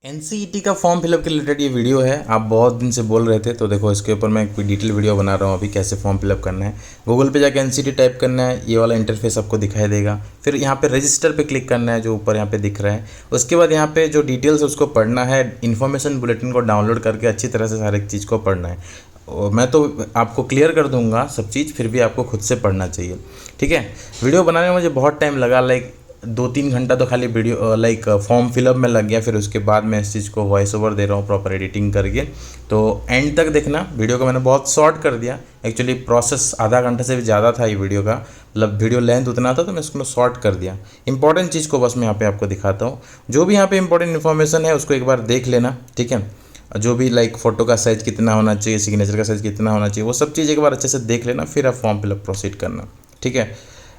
NCET का form fill up के related ये वीडियो है। आप बहुत दिन से बोल रहे थे, तो देखो इसके ऊपर मैं कोई डिटेल वीडियो बना रहा हूँ अभी, कैसे फॉर्म फिलअप करना है। गूगल पे जाके एनसीईटी टाइप करना है, ये वाला इंटरफेस आपको दिखाई देगा। फिर यहाँ पे रजिस्टर पे क्लिक करना है, जो ऊपर यहाँ पे दिख रहा है। उसके बाद यहाँ पे जो डिटेल्स है उसको पढ़ना है। इन्फॉर्मेशन बुलेटिन को डाउनलोड करके अच्छी तरह से हर एक चीज़ को पढ़ना है। और मैं तो आपको क्लियर कर दूंगा सब चीज़, फिर भी आपको खुद से पढ़ना चाहिए। ठीक है। वीडियो बनाने में मुझे बहुत टाइम लगा, लाइक 2-3 घंटा तो खाली वीडियो फॉर्म फिलअप में लग गया। फिर उसके बाद मैं इस चीज़ को वॉइस ओवर दे रहा हूँ प्रॉपर एडिटिंग करके। तो एंड तक देखना वीडियो को, मैंने बहुत शॉर्ट कर दिया। एक्चुअली प्रोसेस आधा घंटे से भी ज़्यादा था ये वीडियो का, मतलब वीडियो लेंथ उतना था, तो मैं इसको शॉर्ट कर दिया। इंपॉर्टेंट चीज़ को बस मैं यहाँ पे आपको दिखाता हूँ। जो भी यहाँ पे इंपॉर्टेंट इन्फॉर्मेशन है उसको एक बार देख लेना। ठीक है। जो भी लाइक फ़ोटो का साइज़ कितना होना चाहिए, सिग्नेचर का साइज़ कितना होना चाहिए, वो सब चीज़ एक बार अच्छे से देख लेना, फिर आप फॉर्म फिलअप प्रोसीड करना। ठीक है।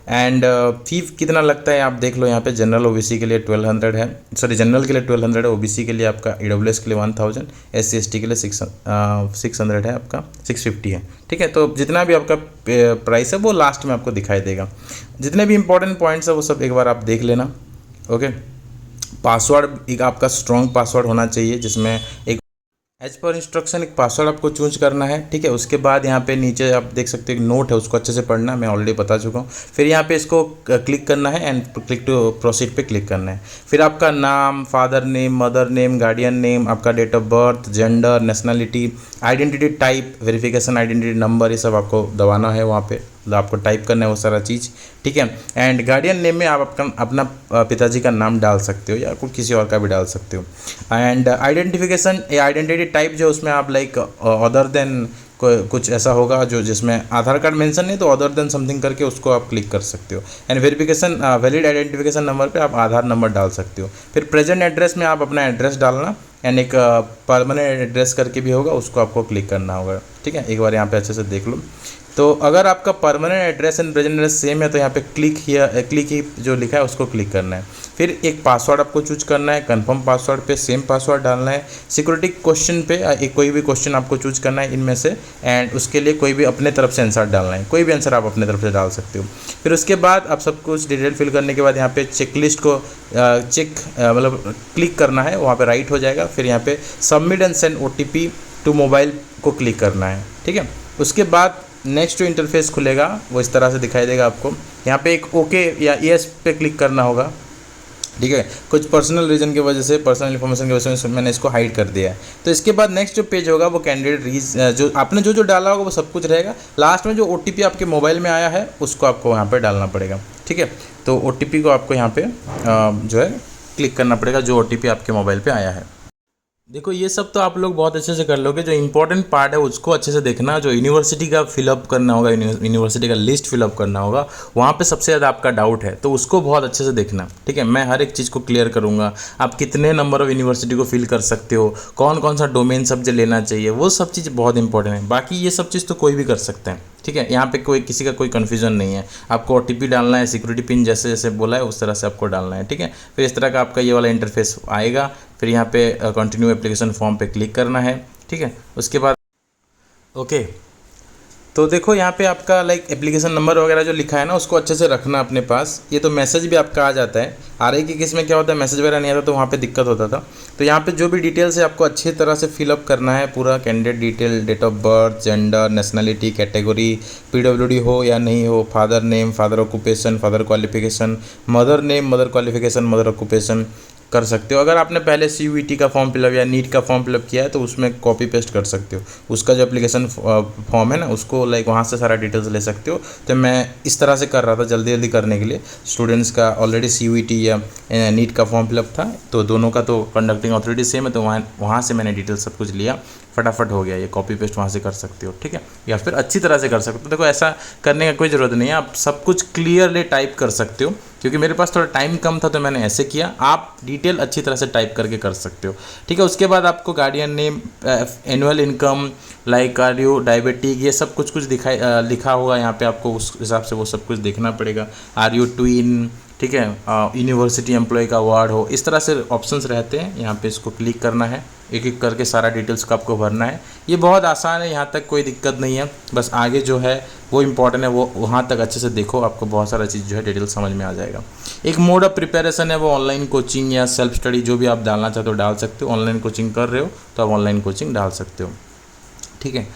एंड फी कितना लगता है आप देख लो। यहाँ पे जनरल ओबीसी के लिए 1200 है, सॉरी जनरल के लिए 1200 है, ओबीसी के लिए आपका ईडब्ल्यूएस के लिए 1000, एससी एसटी के लिए 600 है, आपका 650 है। ठीक है। तो जितना भी आपका प्राइस है वो लास्ट में आपको दिखाई देगा। जितने भी इंपॉर्टेंट पॉइंट्स है वो सब एक बार आप देख लेना। ओके। पासवर्ड एक आपका स्ट्रॉन्ग पासवर्ड होना चाहिए, जिसमें एक एज पर इंस्ट्रक्शन एक पासवर्ड आपको चूज करना है। ठीक है। उसके बाद यहाँ पे नीचे आप देख सकते हो एक नोट है, उसको अच्छे से पढ़ना, मैं ऑलरेडी बता चुका हूँ। फिर यहाँ पे इसको क्लिक करना है एंड क्लिक टू प्रोसीड पे क्लिक करना है। फिर आपका नाम, father name, mother name, guardian name, आपका date of birth, gender, nationality, identity type, verification identity number, ये सब आपको दबाना है वहाँ पे, मतलब आपको टाइप करना है वो सारा चीज़। ठीक है। एंड गार्डियन नेम में आप अपना पिताजी का नाम डाल सकते हो या कोई किसी और का भी डाल सकते हो। एंड आइडेंटिफिकेशन या आइडेंटिटी टाइप जो उसमें आप लाइक अदर देन कुछ ऐसा होगा जो जिसमें आधार कार्ड मेंशन नहीं, तो अदर देन समथिंग करके उसको आप क्लिक कर सकते हो। And verification valid identification number पे आप आधार नंबर डाल सकते हो। फिर प्रेजेंट एड्रेस में आप अपना एड्रेस डालना, एंड एक परमानेंट एड्रेस करके भी होगा, उसको आपको क्लिक करना होगा। ठीक है। एक बार यहाँ पे अच्छे से देख लो। तो अगर आपका permanent address and present address same है तो यहाँ पे क्लिक ही जो लिखा है उसको क्लिक करना है। फिर एक पासवर्ड आपको चूज करना है, कंफर्म पासवर्ड पे सेम पासवर्ड डालना है। सिक्योरिटी क्वेश्चन पे एक कोई भी क्वेश्चन आपको चूज करना है इनमें से, एंड उसके लिए कोई भी अपने तरफ से आंसर डालना है, कोई भी आंसर आप अपने तरफ से डाल सकते हो। फिर उसके बाद आप सब कुछ डिटेल फिल करने के बाद यहाँ पे चेकलिस्ट को मतलब क्लिक करना है, वहाँ पे राइट हो जाएगा। फिर यहाँ पे submit and send OTP to mobile को क्लिक करना है। ठीक है। उसके बाद नेक्स्ट जो इंटरफेस खुलेगा वो इस तरह से दिखाई देगा आपको। यहाँ पे एक ओके या यस पे क्लिक करना होगा। ठीक है। कुछ पर्सनल रीजन की वजह से, पर्सनल इन्फॉर्मेशन की वजह से मैंने इसको हाइड कर दिया है। तो इसके बाद नेक्स्ट जो पेज होगा वो कैंडिडेट जो आपने जो डाला होगा वो सब कुछ रहेगा। लास्ट में जो OTP आपके मोबाइल में आया है उसको आपको यहाँ पे डालना पड़ेगा। ठीक है। तो OTP को आपको यहाँ पे जो है क्लिक करना पड़ेगा, जो OTP आपके मोबाइल पर आया है। देखो ये सब तो आप लोग बहुत अच्छे से कर लोगे, जो इंपॉर्टेंट पार्ट है उसको अच्छे से देखना। जो यूनिवर्सिटी का फिलअप करना होगा, यूनिवर्सिटी का लिस्ट फिलअप करना होगा, वहाँ पे सबसे ज़्यादा आपका डाउट है, तो उसको बहुत अच्छे से देखना। ठीक है। मैं हर एक चीज़ को क्लियर करूँगा। आप कितने नंबर ऑफ यूनिवर्सिटी को फिल कर सकते हो, कौन कौन सा डोमेन सब्जेक्ट लेना चाहिए, वो सब चीज़ बहुत इंपॉर्टेंट है। बाकी ये सब चीज़ तो कोई भी कर सकते हैं। ठीक है। यहाँ पे कोई किसी का कोई कन्फ्यूजन नहीं है। आपको OTP डालना है, सिक्योरिटी पिन जैसे जैसे बोला है उस तरह से आपको डालना है। ठीक है। फिर इस तरह का आपका ये वाला इंटरफेस आएगा। फिर यहाँ पे कंटिन्यू एप्लीकेशन फॉर्म पे क्लिक करना है। ठीक है। उसके बाद ओके। तो देखो यहाँ पे आपका लाइक एप्लीकेशन नंबर वगैरह जो लिखा है ना, उसको अच्छे से रखना अपने पास। ये तो मैसेज भी आपका आ जाता है। RI की केस में क्या होता है, मैसेज वगैरह नहीं आता तो वहाँ पे दिक्कत होता था। तो यहाँ पे जो भी डिटेल्स है आपको अच्छी तरह से फिलअप करना है, पूरा candidate detail, date of birth, gender, nationality, category, PWD हो या नहीं हो, father name, father occupation, father qualification, mother name, mother qualification, mother occupation कर सकते हो। अगर आपने पहले CUET का फॉर्म फिलअप या नीट का फॉर्म फिलअप किया है तो उसमें कॉपी पेस्ट कर सकते हो। उसका जो एप्लीकेशन फॉर्म है ना, उसको लाइक वहाँ से सारा डिटेल्स ले सकते हो। तो मैं इस तरह से कर रहा था जल्दी जल्दी करने के लिए। स्टूडेंट्स का ऑलरेडी CUET या नीट का फॉर्म फिलअप था, तो दोनों का तो कंडक्टिंग अथॉरिटी सेम है, तो वहाँ से मैंने डिटेल्स सब कुछ लिया, फटाफट हो गया। ये कॉपी पेस्ट वहाँ से कर सकते हो। ठीक है। या फिर अच्छी तरह से कर सकते हो। देखो ऐसा करने का कोई ज़रूरत नहीं है, आप सब कुछ क्लियरली टाइप कर सकते हो। क्योंकि मेरे पास थोड़ा टाइम कम था तो मैंने ऐसे किया, आप डिटेल अच्छी तरह से टाइप करके कर सकते हो। ठीक है। उसके बाद आपको guardian name, annual income, like are you diabetic, ये सब कुछ लिखा होगा यहाँ पे, आपको उस हिसाब से वो सब कुछ देखना पड़ेगा। आर यू ट्विन, ठीक है, यूनिवर्सिटी एम्प्लॉय का अवार्ड हो, इस तरह से ऑप्शंस रहते हैं। यहाँ पे इसको क्लिक करना है, एक एक करके सारा डिटेल्स को आपको भरना है। ये बहुत आसान है, यहाँ तक कोई दिक्कत नहीं है। बस आगे जो है वो इम्पॉर्टेंट है, वो वहाँ तक अच्छे से देखो, आपको बहुत सारा चीज़ जो है डिटेल्स समझ में आ जाएगा। एक मोड ऑफ प्रिपरेशन है, वो ऑनलाइन कोचिंग या सेल्फ स्टडी जो भी आप डालना चाहते हो डाल सकते हो। ऑनलाइन कोचिंग कर रहे हो तो आप ऑनलाइन कोचिंग डाल सकते हो, ठीक है।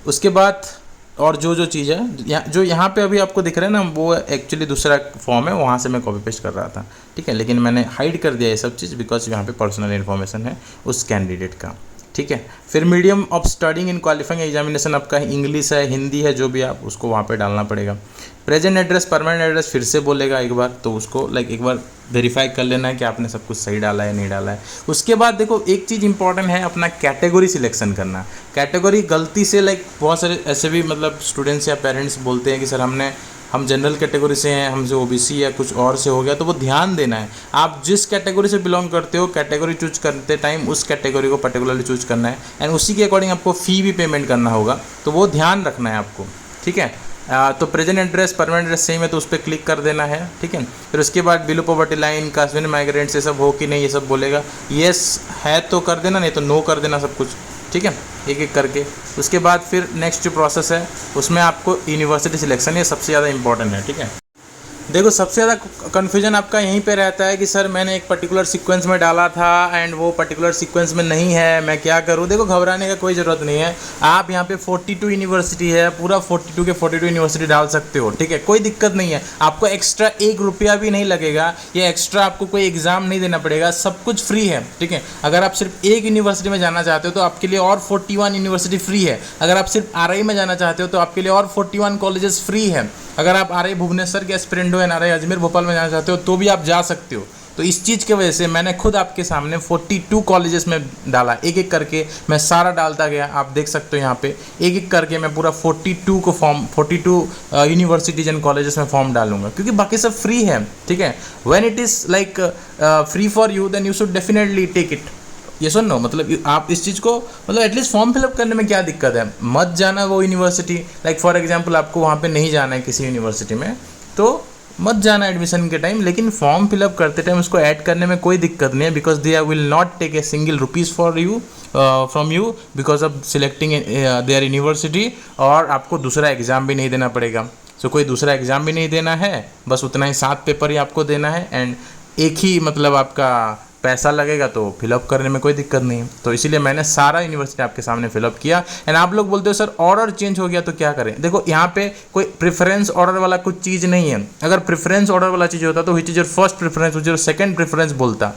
उसके बाद और जो चीज़ है जो यहाँ पे अभी आपको दिख रहा है ना, वो एक्चुअली दूसरा फॉर्म है, वहाँ से मैं कॉपी पेस्ट कर रहा था, ठीक है। लेकिन मैंने हाइड कर दिया ये सब चीज़, बिकॉज यहाँ पे पर्सनल इन्फॉर्मेशन है उस कैंडिडेट का, ठीक है। फिर medium of studying in qualifying examination आपका इंग्लिश है, हिंदी है, जो भी आप उसको वहाँ पे डालना पड़ेगा। प्रेजेंट एड्रेस, परमानेंट एड्रेस फिर से बोलेगा एक बार, तो उसको एक बार वेरीफाई कर लेना है कि आपने सब कुछ सही डाला है नहीं डाला है। उसके बाद देखो एक चीज़ इंपॉर्टेंट है, अपना कैटेगरी सिलेक्शन करना। कैटेगरी गलती से बहुत सारे ऐसे भी स्टूडेंट्स या पेरेंट्स बोलते हैं कि सर हम जनरल कैटेगरी से हैं, हमसे ओबीसी या कुछ और से हो गया, तो वो ध्यान देना है। आप जिस कैटेगरी से बिलोंग करते हो, कैटेगरी चूज करते टाइम उस कैटेगरी को पर्टिकुलरली चूज करना है, एंड उसी के अकॉर्डिंग आपको फ़ी भी पेमेंट करना होगा, तो वो ध्यान रखना है आपको, ठीक है। तो present address, permanent address same है तो उस पर क्लिक कर देना है, ठीक है। फिर उसके बाद below poverty line, Kashmir migrants ये सब हो कि नहीं, ये सब बोलेगा। येस है तो कर देना, नहीं तो नो कर देना सब कुछ, ठीक है, एक एक करके। उसके बाद फिर नेक्स्ट जो प्रोसेस है उसमें आपको यूनिवर्सिटी सिलेक्शन, ये सबसे ज़्यादा इंपॉर्टेंट है, ठीक है। देखो सबसे ज़्यादा कन्फ्यूजन आपका यहीं पे रहता है कि सर मैंने एक पर्टिकुलर सीक्वेंस में डाला था एंड वो पर्टिकुलर सीक्वेंस में नहीं है, मैं क्या करूँ। देखो घबराने का कोई ज़रूरत नहीं है, आप यहाँ पे 42 यूनिवर्सिटी है, पूरा 42 के 42 यूनिवर्सिटी डाल सकते हो, ठीक है, कोई दिक्कत नहीं है। आपको एक्स्ट्रा 1 रुपया भी नहीं लगेगा, या एक्स्ट्रा आपको कोई एग्ज़ाम नहीं देना पड़ेगा, सब कुछ फ्री है, ठीक है। अगर आप सिर्फ एक यूनिवर्सिटी में जाना चाहते हो तो आपके लिए और 41 यूनिवर्सिटी फ्री है। अगर आप सिर्फ आरआई में जाना चाहते हो तो आपके लिए और 41 कॉलेजेस फ्री है। अगर आप आरआई भुवनेश्वर के एस्पिरेंट हो, आरआई अजमेर भोपाल में जाना चाहते हो तो भी आप जा सकते हो। तो इस चीज़ की वजह से मैंने खुद आपके सामने 42 कॉलेजेस में डाला, एक एक करके मैं सारा डालता गया। आप देख सकते हो यहाँ पे एक एक करके मैं पूरा 42 को फॉर्म 42 यूनिवर्सिटीज एंड कॉलेजेस में फॉर्म डालूंगा, क्योंकि बाकी सब फ्री है, ठीक है। When it is like free for you then you should definitely take it. ये सुन लो, मतलब आप इस चीज़ को एटलीस्ट फॉर्म फिलअप करने में क्या दिक्कत है। मत जाना वो यूनिवर्सिटी, लाइक फॉर एग्जांपल आपको वहाँ पे नहीं जाना है किसी यूनिवर्सिटी में, तो मत जाना एडमिशन के टाइम, लेकिन फॉर्म फिलअप करते टाइम उसको ऐड करने में कोई दिक्कत नहीं है, because they will not take a single rupees for you from you because of selecting their university, और आपको दूसरा एग्ज़ाम भी नहीं देना पड़ेगा। सो कोई दूसरा एग्ज़ाम भी नहीं देना है, बस उतना ही 7 पेपर ही आपको देना है, एंड एक ही आपका पैसा लगेगा, तो फिलअप करने में कोई दिक्कत नहीं है। तो इसीलिए मैंने सारा यूनिवर्सिटी आपके सामने फिलअप किया। एंड आप लोग बोलते हो सर ऑर्डर चेंज हो गया तो क्या करें। देखो यहाँ पे कोई प्रेफरेंस ऑर्डर वाला कुछ चीज़ नहीं है। अगर प्रेफरेंस ऑर्डर वाला चीज़ होता तो which is your first preference, which is your second preference बोलता,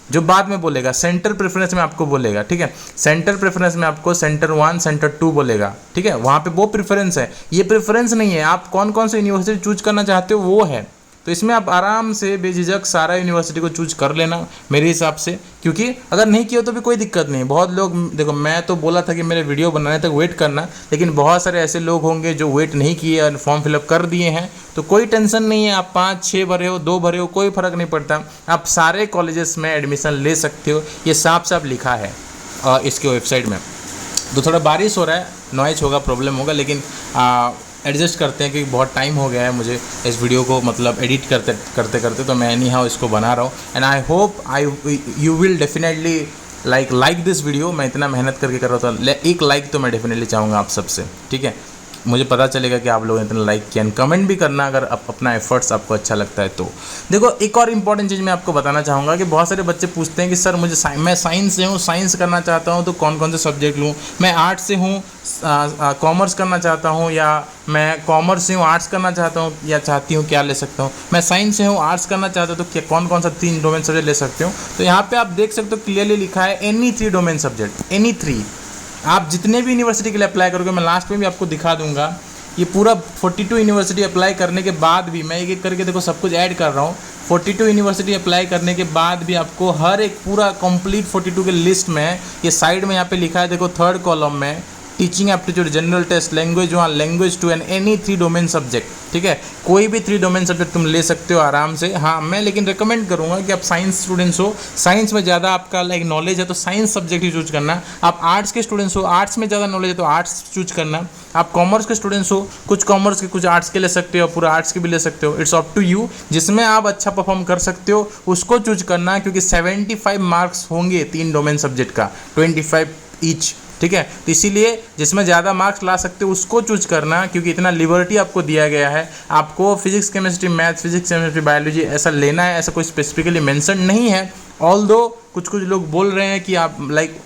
जो बाद में बोलेगा। सेंटर प्रेफरेंस में आपको बोलेगा, ठीक है, सेंटर प्रेफरेंस में आपको सेंटर 1 सेंटर 2 बोलेगा, ठीक है, वहाँ पे वो प्रेफरेंस है। ये प्रेफरेंस नहीं है, आप कौन कौन से यूनिवर्सिटी चूज करना चाहते हो वो है। तो इसमें आप आराम से बेझिझक सारा यूनिवर्सिटी को चूज कर लेना मेरे हिसाब से, क्योंकि अगर नहीं किया तो भी कोई दिक्कत नहीं। बहुत लोग, देखो मैं तो बोला था कि मेरे वीडियो बनाने तक वेट करना, लेकिन बहुत सारे ऐसे लोग होंगे जो वेट नहीं किए और फॉर्म फिलअप कर दिए हैं, तो कोई टेंशन नहीं है। आप 5, 6 भरे हो, 2 भरे हो, कोई फ़र्क नहीं पड़ता, आप सारे कॉलेजेस में एडमिशन ले सकते हो। ये साफ साफ लिखा है इसके वेबसाइट में। तो थोड़ा बारिश हो रहा है, नॉइज होगा, प्रॉब्लम होगा, लेकिन एडजस्ट करते हैं क्योंकि बहुत टाइम हो गया है मुझे इस वीडियो को एडिट करते, तो मैं एनी हाउ इसको बना रहा हूँ। And I hope you will definitely like this video. मैं इतना मेहनत करके कर रहा था, एक लाइक तो मैं डेफिनेटली चाहूँगा आप सबसे, ठीक है। मुझे पता चलेगा कि आप लोगों ने इतना लाइक किया। कमेंट भी करना अगर अपना एफर्ट्स आपको अच्छा लगता है तो। देखो एक और इम्पॉर्टेंट चीज़ मैं आपको बताना चाहूँगा कि बहुत सारे बच्चे पूछते हैं कि सर मुझे मैं साइंस से हूँ, साइंस करना चाहता हूँ तो कौन कौन से सब्जेक्ट लूँ। मैं आर्ट्स से हूँ, कॉमर्स करना चाहता हूँ, या मैं कॉमर्स से हूँ आर्ट्स करना चाहता हूँ या चाहती हूँ, क्या ले सकता हूँ। मैं साइंस से हूँ आर्ट्स करना चाहता हूँ तो क्या कौन कौन सा 3 डोमेन सब्जेक्ट ले सकते हो। तो यहाँ पे आप देख सकते हो क्लियरली लिखा है एनी 3 डोमेन सब्जेक्ट, एनी 3। आप जितने भी यूनिवर्सिटी के लिए अप्लाई करोगे, मैं लास्ट में भी आपको दिखा दूंगा, ये पूरा 42 यूनिवर्सिटी अप्लाई करने के बाद भी मैं एक एक करके देखो सब कुछ ऐड कर रहा हूँ। 42 यूनिवर्सिटी अप्लाई करने के बाद भी आपको हर एक पूरा कंप्लीट 42 के लिस्ट में, ये साइड में यहाँ पे लिखा है देखो 3rd कॉलम में teaching aptitude, general test, language 1, language 2 and any 3 domain subject. ठीक है, कोई भी 3 डोमेन सब्जेक्ट तुम ले सकते हो आराम से। हाँ, मैं लेकिन रिकमेंड करूँगा कि आप साइंस स्टूडेंट्स हो, साइंस में ज़्यादा आपका लाइक नॉलेज है तो साइंस सब्जेक्ट ही चूज करना। आप आर्ट्स के स्टूडेंट्स हो, आर्ट्स में ज़्यादा नॉलेज है तो आर्ट्स चूज करना। आप कॉमर्स के स्टूडेंट्स हो, कुछ कॉमर्स के कुछ आर्ट्स के ले सकते हो, पूरा आर्ट्स के भी ले सकते हो। इट्स अप टू यू, जिसमें आप अच्छा परफॉर्म कर सकते हो उसको चूज करना, क्योंकि 75 मार्क्स होंगे 3 डोमेन सब्जेक्ट का, 25 ईच। ठीक है, तो इसीलिए जिसमें ज़्यादा मार्क्स ला सकते हो उसको चूज करना, क्योंकि इतना लिबर्टी आपको दिया गया है। आपको physics chemistry math, physics chemistry biology ऐसा लेना है, ऐसा कोई स्पेसिफिकली मेंशन नहीं है। ऑल्दो कुछ लोग बोल रहे हैं कि आप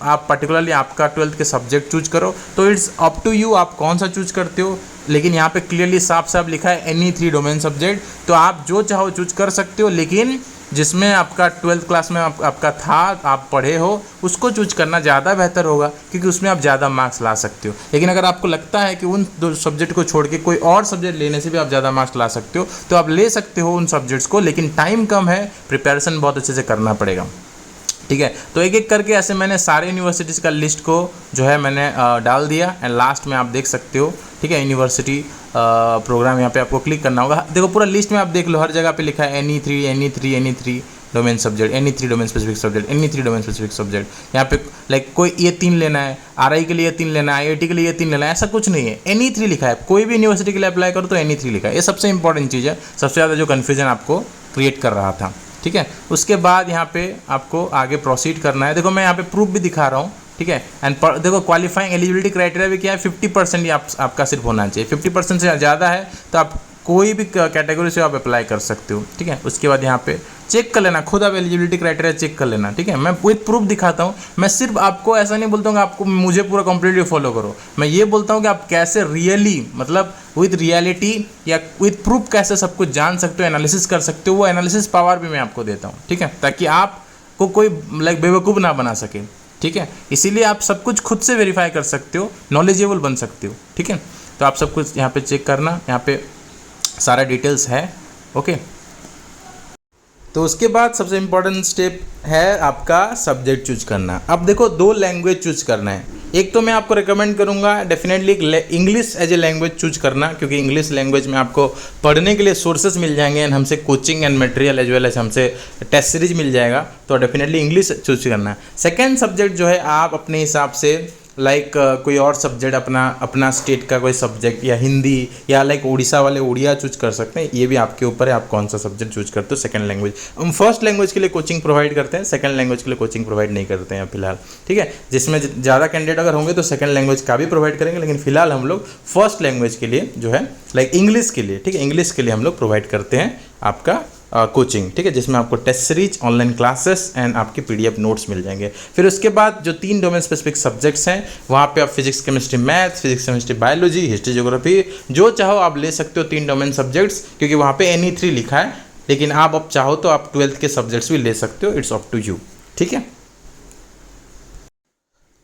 आप पर्टिकुलरली आपका 12th के सब्जेक्ट चूज करो, तो इट्स अप टू यू आप कौन सा चूज करते हो। लेकिन यहाँ पे क्लियरली साफ साफ लिखा है एनी 3 डोमेन सब्जेक्ट, तो आप जो चाहो चूज कर सकते हो, लेकिन जिसमें आपका 12th क्लास में आपका था, आप पढ़े हो, उसको चूज करना ज़्यादा बेहतर होगा, क्योंकि उसमें आप ज़्यादा मार्क्स ला सकते हो। लेकिन अगर आपको लगता है कि उन 2 सब्जेक्ट को छोड़ के कोई और सब्जेक्ट लेने से भी आप ज़्यादा मार्क्स ला सकते हो, तो आप ले सकते हो उन सब्जेक्ट्स को, लेकिन टाइम कम है, प्रिपरेशन बहुत अच्छे से करना पड़ेगा। ठीक है, तो एक एक करके ऐसे मैंने सारे यूनिवर्सिटीज़ का लिस्ट को जो है मैंने डाल दिया, एंड लास्ट में आप देख सकते हो। ठीक है, यूनिवर्सिटी प्रोग्राम यहाँ पे आपको क्लिक करना होगा। देखो पूरा लिस्ट में आप देख लो, हर जगह पे लिखा है any three domain subject, any 3 domain specific subject, any 3 domain specific subject. यहाँ पे लाइक कोई ये 3 लेना है, RI के लिए 3 लेना है, IIT के लिए 3 लेना है, ऐसा कुछ नहीं है। एनी 3 लिखा है, कोई भी यूनिवर्सिटी के लिए अप्लाई करो तो एनी 3 लिखा है। ये सबसे इंपॉर्टेंट चीज़ है, सबसे ज़्यादा जो कन्फ्यूजन आपको क्रिएट कर रहा था। ठीक है, उसके बाद यहाँ पे आपको आगे प्रोसीड करना है। देखो मैं यहाँ पे प्रूफ भी दिखा रहा हूँ। ठीक है, एंड देखो क्वालिफाइंग एलिजिबिलिटी क्राइटेरिया भी क्या है, 50% ही आपका सिर्फ होना चाहिए। 50% से ज़्यादा है तो आप कोई भी कैटेगरी से आप अप्लाई कर सकते हो। ठीक है, उसके बाद यहाँ पे चेक कर लेना, खुद आप एलिजिबिलिटी क्राइटेरिया चेक कर लेना। ठीक है, मैं विद प्रूफ दिखाता हूँ। मैं सिर्फ आपको ऐसा नहीं बोलता हूँ कि आपको मुझे पूरा कंप्लीटली फॉलो करो, मैं ये बोलता हूँ कि आप कैसे रियली, मतलब विद रियलिटी या विद प्रूफ कैसे सब कुछ जान सकते हो, एनालिसिस कर सकते हो। वो एनालिसिस पावर भी मैं आपको देता हूँ। ठीक है, ताकि आपको कोई लाइक बेवकूफ़ ना बना सके। ठीक है, इसीलिए आप सब कुछ खुद से वेरीफाई कर सकते हो, नॉलेजेबल बन सकते हो। ठीक है, तो आप सब कुछ यहाँ पे चेक करना, यहाँ पे सारा डिटेल्स है। ओके, तो उसके बाद सबसे इम्पॉर्टेंट स्टेप है आपका सब्जेक्ट चूज करना। अब देखो 2 लैंग्वेज चूज करना है। एक तो मैं आपको रिकमेंड करूंगा definitely English as a language choose करना, क्योंकि इंग्लिश लैंग्वेज में आपको पढ़ने के लिए सोर्सेज मिल जाएंगे, एंड हमसे coaching and material as well as हमसे टेस्ट सीरीज मिल जाएगा, तो डेफिनेटली इंग्लिश चूज करना है। सेकेंड सब्जेक्ट जो है आप अपने हिसाब से लाइक कोई और सब्जेक्ट अपना स्टेट का कोई सब्जेक्ट, या हिंदी, या लाइक उड़ीसा वाले उड़िया चूज कर सकते हैं। ये भी आपके ऊपर है, आप कौन सा सब्जेक्ट चूज करते हो। सेकंड लैंग्वेज, हम फर्स्ट लैंग्वेज के लिए कोचिंग प्रोवाइड करते हैं, सेकंड लैंग्वेज के लिए कोचिंग प्रोवाइड नहीं करते हैं फिलहाल। ठीक है, जिसमें ज़्यादा कैंडिडेट अगर होंगे तो सेकंड लैंग्वेज का भी प्रोवाइड करेंगे, लेकिन फिलहाल हम लोग फर्स्ट लैंग्वेज के लिए जो है लाइक इंग्लिश के लिए, ठीक है, इंग्लिश के लिए हम लोग प्रोवाइड करते हैं आपका कोचिंग। ठीक है, जिसमें आपको test series, online classes and आपके PDF नोट्स मिल जाएंगे। फिर उसके बाद जो 3 डोमेन स्पेसिफिक सब्जेक्ट्स हैं, वहाँ पे आप physics chemistry math, physics chemistry biology, history geography, जो चाहो आप ले सकते हो 3 डोमेन सब्जेक्ट्स, क्योंकि वहाँ पे एनी 3 लिखा है। लेकिन आप अब चाहो तो आप 12th के सब्जेक्ट्स भी ले सकते हो, इट्स अप टू यू। ठीक है,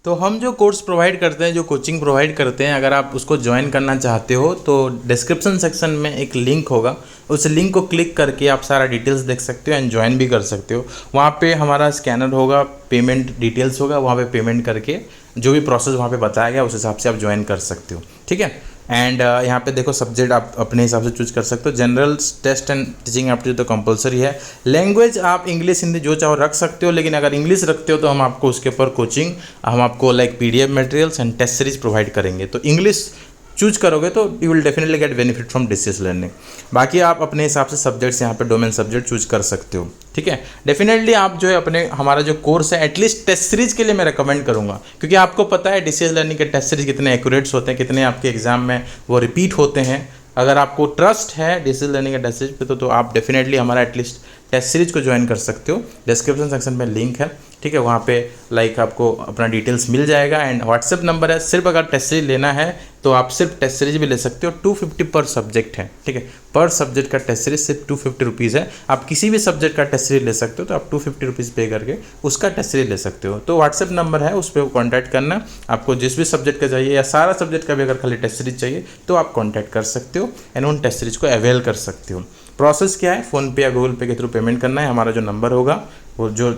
तो हम जो कोर्स प्रोवाइड करते हैं, जो कोचिंग प्रोवाइड करते हैं, अगर आप उसको ज्वाइन करना चाहते हो तो डिस्क्रिप्शन सेक्शन में एक लिंक होगा, उस लिंक को क्लिक करके आप सारा डिटेल्स देख सकते हो एंड ज्वाइन भी कर सकते हो। वहाँ पे हमारा स्कैनर होगा, पेमेंट डिटेल्स होगा, वहाँ पे पेमेंट करके जो भी प्रोसेस वहाँ पे बताया गया उस हिसाब से आप ज्वाइन कर सकते हो। ठीक है, एंड यहाँ पे देखो सब्जेक्ट आप अपने हिसाब से चूज कर सकते हो। General test and teaching aptitude तो कंपलसरी है। लैंग्वेज आप इंग्लिश हिंदी जो चाहो रख सकते हो, लेकिन अगर इंग्लिश रखते हो तो हम आपको उसके ऊपर कोचिंग, हम आपको like PDF materials and test series provide करेंगे। तो इंग्लिश चूज करोगे तो you will definitely get benefit from DCS learning. बाकी आप अपने हिसाब से सब्जेक्ट्स यहाँ पे डोमेन सब्जेक्ट चूज कर सकते हो। ठीक है, डेफिनेटली आप जो है अपने हमारा जो कोर्स है एटलीस्ट टेस्ट सीरीज के लिए मैं रिकमेंड करूँगा, क्योंकि आपको पता है DCS लर्निंग के टेस्ट सीरीज कितने एक्यूरेट्स होते हैं, कितने आपके एग्जाम में वो रिपीट होते हैं। अगर आपको ट्रस्ट है DCS लर्निंग के टेस्ट सीरीज पे तो आप डेफिनेटली हमारा एटलीस्ट टेस्ट सीरीज को ज्वाइन कर सकते हो। डिस्क्रिप्शन सेक्शन में लिंक है। ठीक है, वहाँ पे लाइक आपको अपना डिटेल्स मिल जाएगा एंड व्हाट्सएप नंबर है। सिर्फ अगर टेस्ट सीरीज लेना है तो आप सिर्फ टेस्ट सीरीज भी ले सकते हो। 250 पर सब्जेक्ट है। ठीक है, पर सब्जेक्ट का टेस्ट सीरीज सिर्फ 250 रुपीज़ है। आप किसी भी सब्जेक्ट का टेस्ट सीरीज ले सकते हो तो आप 250 रुपीज़ पे करके उसका टेस्ट सीरीज ले सकते हो। तो व्हाट्सएप नंबर है, उस पर कॉन्टैक्ट करना। आपको जिस भी सब्जेक्ट का चाहिए या सारा सब्जेक्ट का भी अगर खाली टेस्ट सीरीज चाहिए तो आप कॉन्टैक्ट कर सकते हो एंड उन टेस्ट सीरीज को अवेल कर सकते हो। प्रोसेस क्या है, फ़ोनपे या गूगल पे के थ्रू पेमेंट करना है। हमारा जो नंबर होगा वो जो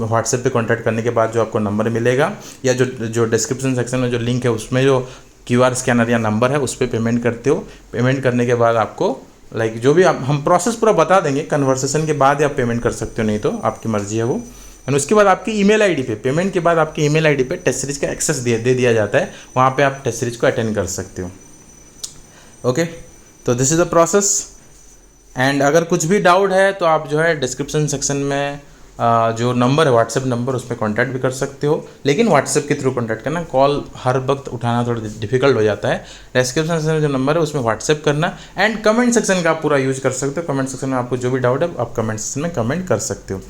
व्हाट्सएप पे कांटेक्ट करने के बाद जो आपको नंबर मिलेगा, या जो डिस्क्रिप्शन सेक्शन में जो लिंक है उसमें जो QR स्कैनर या नंबर है उस पर पेमेंट करते हो। पेमेंट करने के बाद आपको लाइक जो भी हम प्रोसेस पूरा बता देंगे, कन्वर्सेशन के बाद ही आप पेमेंट कर सकते हो, नहीं तो आपकी मर्जी है वो। एंड उसके बाद आपकी ईमेल आईडी पे, पेमेंट के बाद आपकी ईमेल आईडी पे टेस्ट सीरीज का एक्सेस दे दिया जाता है, वहाँ पे आप टेस्ट सीरीज को अटेंड कर सकते हो। ओके, तो this is the process. And अगर कुछ भी डाउट है तो आप जो है डिस्क्रिप्शन सेक्शन में जो नंबर है व्हाट्सएप नंबर, उस पर कॉन्टैक्ट भी कर सकते हो, लेकिन व्हाट्सएप के थ्रू कॉन्टैक्ट करना, कॉल हर वक्त उठाना थोड़ा डिफिकल्ट हो जाता है। डिस्क्रिप्शन सेक्शन में जो नंबर है उसमें व्हाट्सएप करना। एंड कमेंट सेक्शन का आप पूरा यूज कर सकते हो। कमेंट सेक्शन में आपको जो भी डाउट है आप कमेंट सेक्शन में कमेंट कर सकते हो,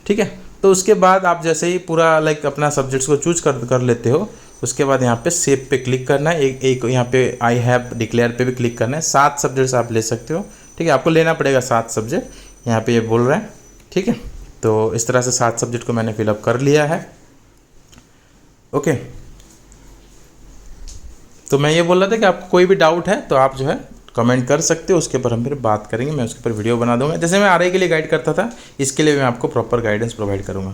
ठीक है। तो उसके बाद आप जैसे ही पूरा लाइक अपना सब्जेक्ट्स को चूज कर लेते हो, उसके बाद यहाँ पे सेव पे क्लिक करना है। एक यहाँ पे आई हैव डिक्लेयर पे भी क्लिक करना है। 7 सब्जेक्ट्स आप ले सकते हो, ठीक है। आपको लेना पड़ेगा 7 सब्जेक्ट, यहाँ पे ये बोल रहा है, ठीक है। तो इस तरह से 7 सब्जेक्ट को मैंने फिलअप कर लिया है। ओके, तो मैं ये बोल रहा था कि आपको कोई भी डाउट है तो आप जो है कमेंट कर सकते हो, उसके ऊपर हम फिर बात करेंगे। मैं उसके ऊपर वीडियो बना दूंगा, जैसे मैं RI के लिए गाइड करता था, इसके लिए मैं आपको प्रॉपर गाइडेंस प्रोवाइड करूँगा।